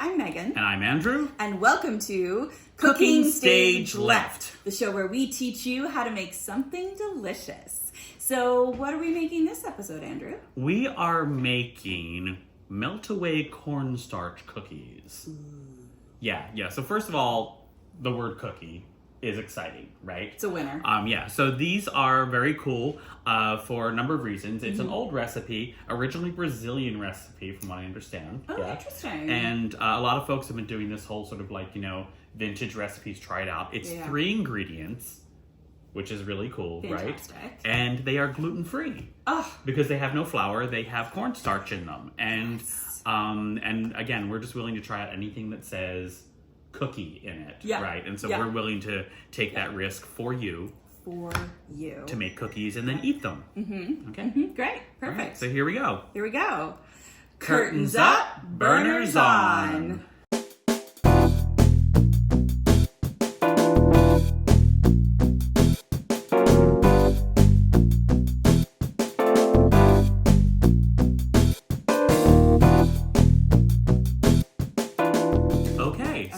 I'm Megan. And I'm Andrew. And welcome to Cooking Stage Left, the show where we teach you how to make something delicious. So what are we making this episode, Andrew? We are making Meltaway Cornstarch Cookies. Yeah. So first of all, the word cookie is exciting, right? It's a winner. So these are very cool for a number of reasons. It's an old recipe, originally Brazilian recipe from what I understand. Oh, interesting. And a lot of folks have been doing this whole sort of like, vintage recipes, try it out. It's 3 ingredients, which is really cool, Fantastic. Right? And they are gluten-free. Oh. Because they have no flour, they have cornstarch in them. And and again, we're just willing to try out anything that says cookie in it, right? And so we're willing to take that risk for you. To make cookies and then eat them. Okay? Great. Perfect. Right, so here we go. Curtains up, burners on.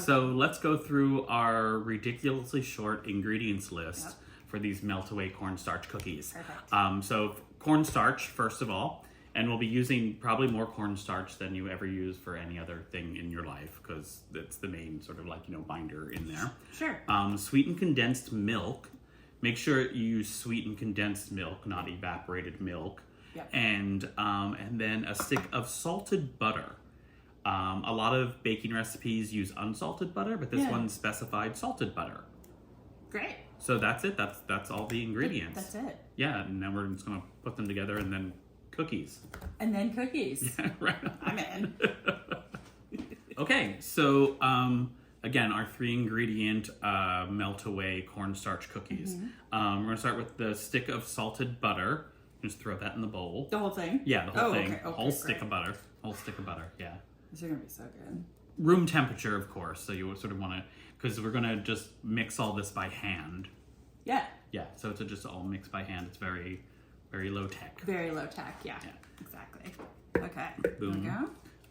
So let's go through our ridiculously short ingredients list for these Meltaway cornstarch cookies. Perfect. So cornstarch, first of all, and we'll be using probably more cornstarch than you ever use for any other thing in your life because it's the main sort of like, binder in there. Sure. Sweetened condensed milk. Make sure you use sweetened condensed milk, not evaporated milk. Yep. And then a stick of salted butter. A lot of baking recipes use unsalted butter, but this one specified salted butter. Great. So that's it. That's all the ingredients. That's it. Yeah, and then we're just going to put them together and then cookies. And then cookies. Yeah, right. I'm in. Okay, so again, our 3 ingredient Meltaway cornstarch cookies. We're going to start with the stick of salted butter. Just throw that in the bowl. The whole thing? Yeah, the whole thing. Okay, Whole stick of butter. Whole stick of butter, yeah. These are going to be so good. Room temperature, of course. So you sort of want to, because we're going to just mix all this by hand. Yeah. Yeah, so it's just all mixed by hand. It's very, very low tech. Very low tech, yeah. Exactly. Okay. Boom. There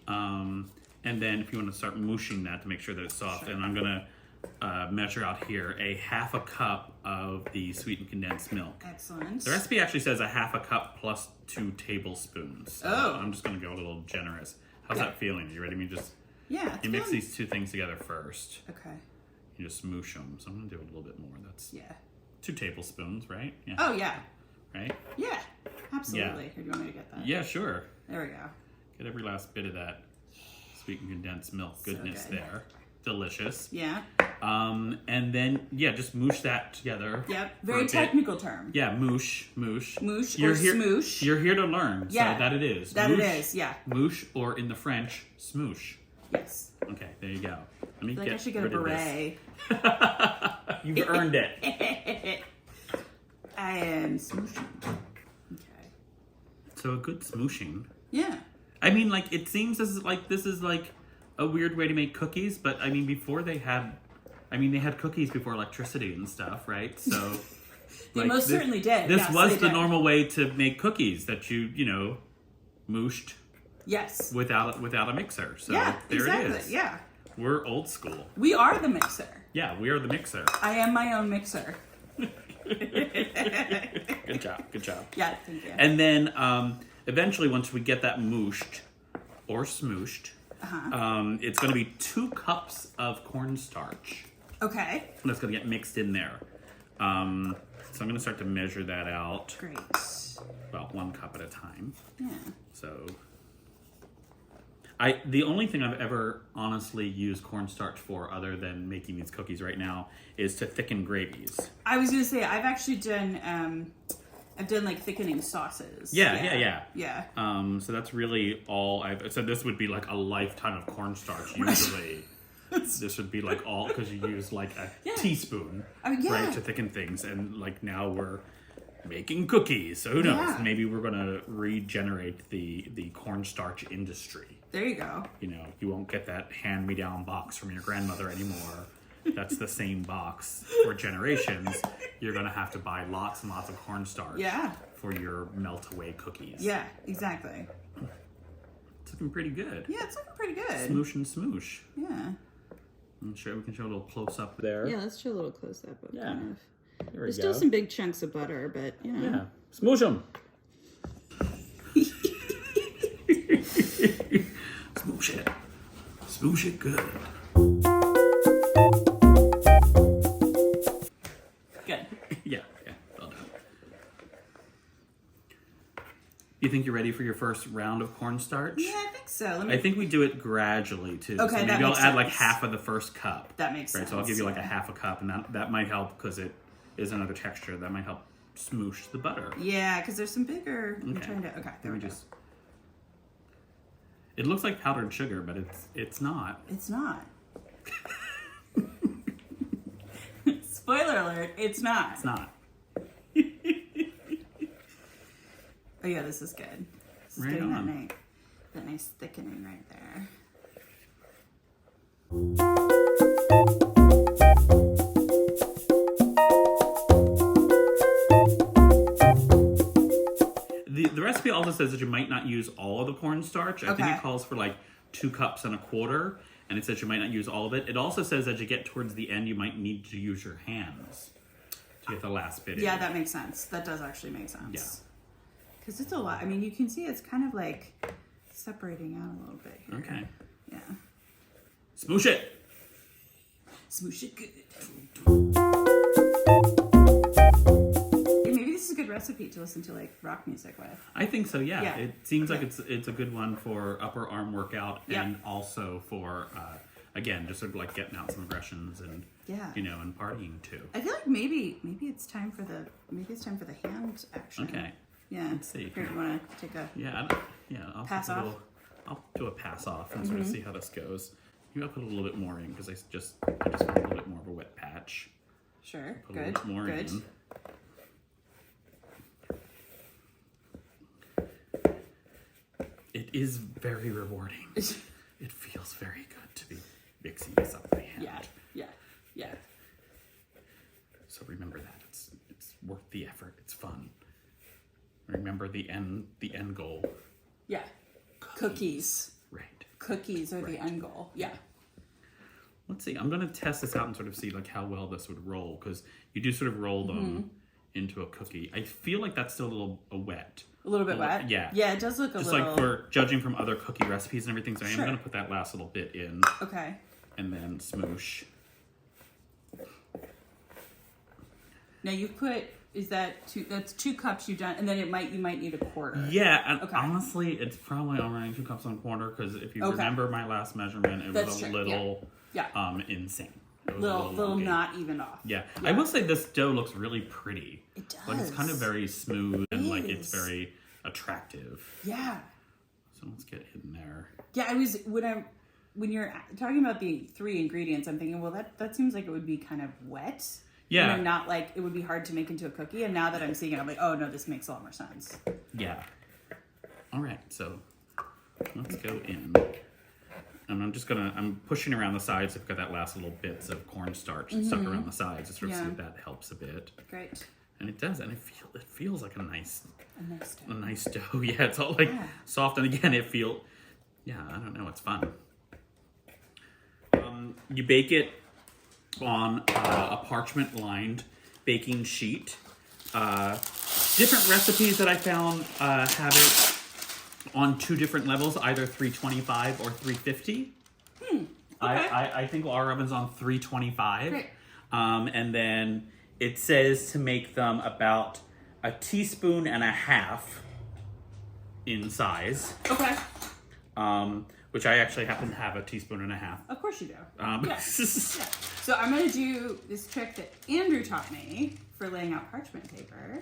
we go. And then if you want to start mushing that to make sure that it's soft, and I'm going to measure out here a 1/2 cup of the sweetened condensed milk. Excellent. The recipe actually says a 1/2 cup plus 2 tablespoons. So I'm just going to go a little generous. How's that feeling? Are you ready? You mix these 2 things together first. Okay. You just smoosh them. So I'm going to do a little bit more. That's 2 tablespoons, right? Yeah. Oh, yeah. Right? Yeah. Absolutely. Yeah. Or do you want me to get that? Yeah, sure. There we go. Get every last bit of that sweetened condensed milk goodness so good. there. Delicious. Yeah. And then, just moosh that together. Yep. Very technical term. Yeah, moosh. Moosh You're or here, smoosh. You're here to learn. Yeah. So that it is. That moosh, it is, yeah. Moosh, or in the French, smoosh. Yes. Okay, there you go. Let me I should get a beret. You've earned it. I am smooshing. Okay. So a good smooshing. Yeah. It seems this is like a weird way to make cookies, but before they had cookies before electricity and stuff, right? So they most certainly did. This yes, was the did. normal way to make cookies that you mooshed. Yes. Without a mixer. So there exactly. it is. Yeah. We're old school. We are the mixer. Yeah, we are the mixer. I am my own mixer. Good job. Yeah, thank you. And then eventually, once we get that mooshed or smooshed, it's going to be 2 cups of cornstarch. Okay. That's going to get mixed in there. So I'm going to start to measure that out. Great. Well, 1 cup at a time. Yeah. So the only thing I've ever honestly used cornstarch for, other than making these cookies right now, is to thicken gravies. I was going to say, I've actually done like thickening sauces. Yeah. So that's really all so this would be like a lifetime of cornstarch usually. This would be like all, because you use like a teaspoon, right, to thicken things. And like now we're making cookies. So who knows? Yeah. Maybe we're going to regenerate the cornstarch industry. There you go. You won't get that hand-me-down box from your grandmother anymore. That's the same box for generations. You're going to have to buy lots and lots of cornstarch for your Meltaway cookies. Yeah, exactly. It's looking pretty good. Yeah, it's looking pretty good. Smoosh and smoosh. Yeah. I'm sure we can show a little close up there. Yeah, let's show a little close up. Yeah. Kind of. There There's still some big chunks of butter, but you know. Yeah. Smoosh them. Smoosh it. Smoosh it good. Good. Yeah. Well done. You think you're ready for your first round of cornstarch? Yeah, I think so. I think we do it gradually too. Okay, so that maybe I'll makes add like sense. half of the first cup. That makes sense. So I'll give you like a half a cup, and that might help because it is another texture. That might help smoosh the butter. Yeah, because there's some bigger. Okay. I'm trying to. Okay, there we go. It looks like powdered sugar, but it's not. It's not. Spoiler alert, it's not. It's not. Oh yeah, this is good. This is Right getting on. that nice thickening right there. The recipe also says that you might not use all of the cornstarch. I think Okay. it calls for like 2 cups and a quarter, and it says you might not use all of it. It also says as you get towards the end, you might need to use your hands to get the last bit in. Yeah, that makes sense. That does actually make sense. Yeah. Because it's a lot. I mean, you can see it's kind of like separating out a little bit here. Okay. Yeah. Smoosh it. Smoosh it good. Maybe this is a good recipe to listen to like rock music with. I think so, yeah. Yeah. It seems like it's a good one for upper arm workout Yeah. and also for, again, just sort of like getting out some aggressions and, Yeah. you know, and partying too. I feel like maybe it's time for the hand action. Okay. Yeah. Let's see. Here, you want to take a I'll pass put a off? little- I'll do a pass off and sort of see how this goes. Maybe I'll put a little bit more in because I just want a little bit more of a wet patch. sure. Put a Good. little bit more Good. in. It is very rewarding. It feels very good to be mixing this up by hand. Yeah. So remember that it's worth the effort. It's fun. Remember the end goal. Yeah. Cookies. Right. Cookies are the Right. end goal. Yeah. Let's see. I'm going to test this out and sort of see like how well this would roll because you do sort of roll them into a cookie. I feel like that's still a little wet. A little bit wet? Yeah. Yeah, it does look Just a little... like for judging from other cookie recipes and everything, so I am Sure. going to put that last little bit in Okay. and then smoosh. Now you've put... That's 2 cups you've done, and then you might need a quarter. Yeah, and Okay. honestly, it's probably only 2 cups and a quarter because if you Okay. remember my last measurement, it That's was a true, little Yeah. insane. It was a Little wonky. not even off. Yeah. I will say this dough looks really pretty. It does. Like it's kind of very smooth and like it's is. very attractive. Yeah. So let's get in there. Yeah, when you're talking about the 3 ingredients, I'm thinking, well, that seems like it would be kind of wet. Yeah. And not like it would be hard to make into a cookie. And now that I'm seeing it, I'm like, oh no, this makes a lot more sense. Yeah. All right. So let's go in. And I'm pushing around the sides. I've got that last little bits of cornstarch stuck around the sides. To sort of see if that helps a bit. Great. And it does. And it feels like a nice dough. Yeah. It's all like soft. And again, I don't know. It's fun. You bake it on a parchment-lined baking sheet. Different recipes that I found have it on 2 different levels, either 325 or 350. Okay. I think our oven's on 325. Great. And then it says to make them about 1.5 teaspoons in size. Okay. Which I actually happen to have 1.5 teaspoons. Of course you do. Yeah. Yeah. So I'm going to do this trick that Andrew taught me for laying out parchment paper.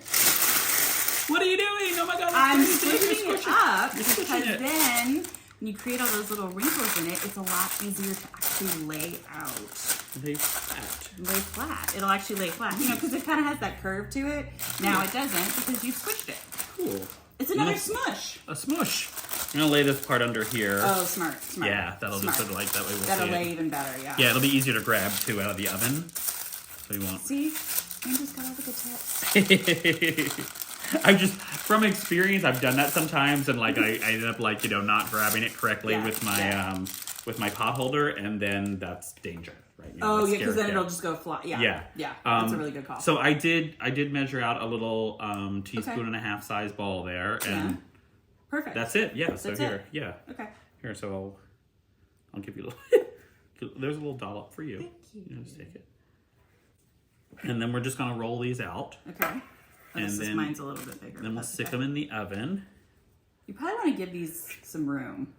What are you doing? Oh my god! I'm squishing squishing it up You're because squishing it. then when you create all those little wrinkles in it, it's a lot easier to actually lay out. Lay flat. Lay flat. It'll actually lay flat. You know, because it kind of has that curve to it. Now it doesn't because you squished it. Cool. It's another smush. A smush. I'm gonna lay this part under here. Oh, smart. Yeah, that'll smart. just sort of like that way we'll That'll see lay it. even better, yeah. Yeah, it'll be easier to grab too out of the oven. So you won't. See? Andrew's got all the good tips. I'm just, from experience, I've done that sometimes, and like I ended up like, not grabbing it correctly with my pot holder, and then that's danger, right? Because then it'll just go fly. Yeah. That's a really good call. So I did measure out a little teaspoon and a half size ball there, and perfect. that's it. Yeah. So that's here, it. Okay. Here, so I'll give you a little. There's a little dollop for you. Thank you. Just take it. And then we're just gonna roll these out. Okay. And then mine's a little bit bigger. Then we'll stick them in the oven. You probably want to give these some room,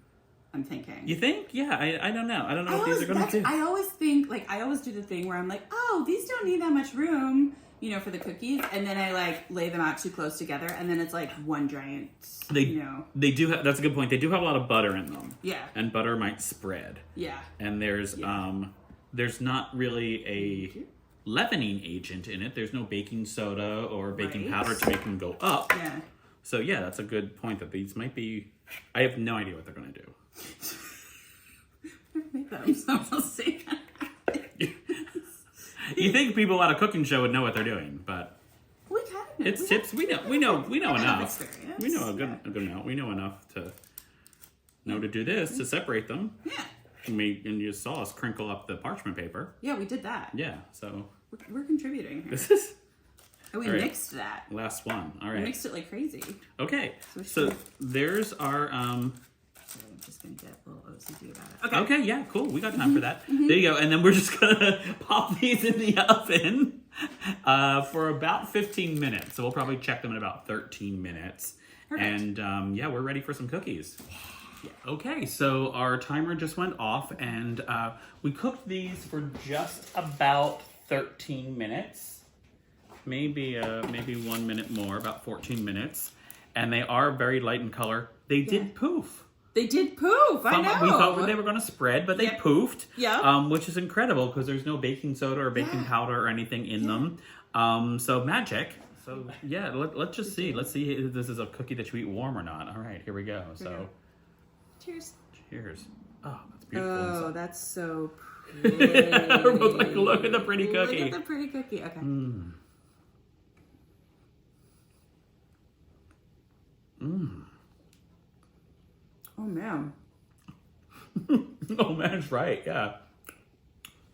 I'm thinking. You think? Yeah, I don't know. I don't know what these are going to do. I always think, like, I always do the thing where I'm like, oh, these don't need that much room, for the cookies. And then I, like, lay them out too close together. And then it's, like, one giant, They do have, that's a good point. They do have a lot of butter in them. Yeah. And butter might spread. Yeah. And there's not really a leavening agent in it. There's no baking soda or baking powder to make them go up. Yeah. So yeah, that's a good point that these might be. I have no idea what they're going to do. Make them, so we'll see. You think people at a cooking show would know what they're doing, but we kind of know. It's tips. We know enough. Experience. We know a good amount. We know enough to know to do this to separate them. Yeah. And you saw us crinkle up the parchment paper. Yeah, we did that. Yeah, so we're contributing here. This is. And we mixed that. Last one. All right. We mixed it like crazy. Okay. So there's our. I'm just gonna get a little OCD about it. Okay. Yeah. Cool. We got time for that. There you go. And then we're just gonna pop these in the oven for about 15 minutes. So we'll probably check them in about 13 minutes. Perfect. And we're ready for some cookies. Yeah. Okay, so our timer just went off, and we cooked these for just about 13 minutes, maybe 1 minute more, about 14 minutes, and they are very light in color. They did poof. They did poof. I know. We thought they were going to spread, but they poofed. Yeah. Which is incredible because there's no baking soda or baking powder or anything in them. So magic. So yeah, let's just see. Let's see if this is a cookie that you eat warm or not. All right, here we go. So. Cheers. Cheers. Oh, that's beautiful. Oh, that's so pretty. Look at the pretty cookie. Look at the pretty cookie. Okay. Oh, man. Oh, man, it's right. Yeah.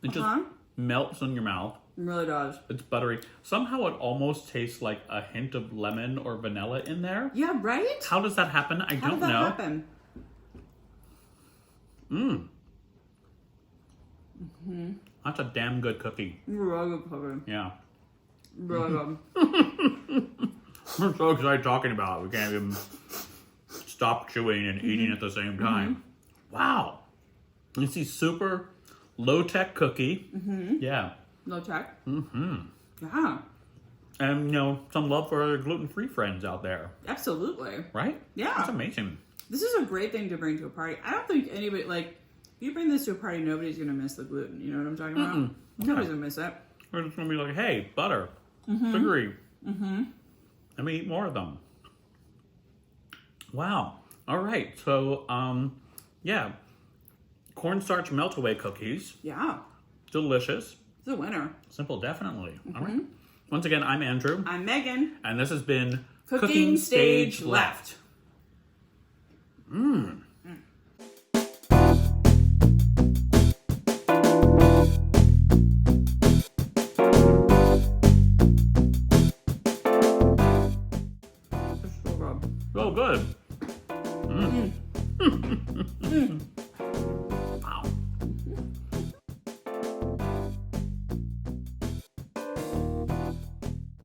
It just melts in your mouth. It really does. It's buttery. Somehow it almost tastes like a hint of lemon or vanilla in there. Yeah, right? How does that happen? I don't know. How did that happen? That's a damn good cookie. Really good cookie. Yeah. Really good. We're so excited talking about it. We can't even stop chewing and eating at the same time. Wow. It's a super low-tech cookie. Yeah. Low-tech? Yeah. And, some love for our gluten-free friends out there. Absolutely. Right? Yeah. That's amazing. This is a great thing to bring to a party. I don't think anybody, if you bring this to a party, nobody's going to miss the gluten. You know what I'm talking about? Nobody's going to miss it. We're just going to be like, hey, butter, sugary. Let me eat more of them. Wow. All right. So, Cornstarch Meltaway Cookies. Yeah. Delicious. It's a winner. Simple, definitely. All right. Once again, I'm Andrew. I'm Megan. And this has been Cooking Stage Left. Mmm.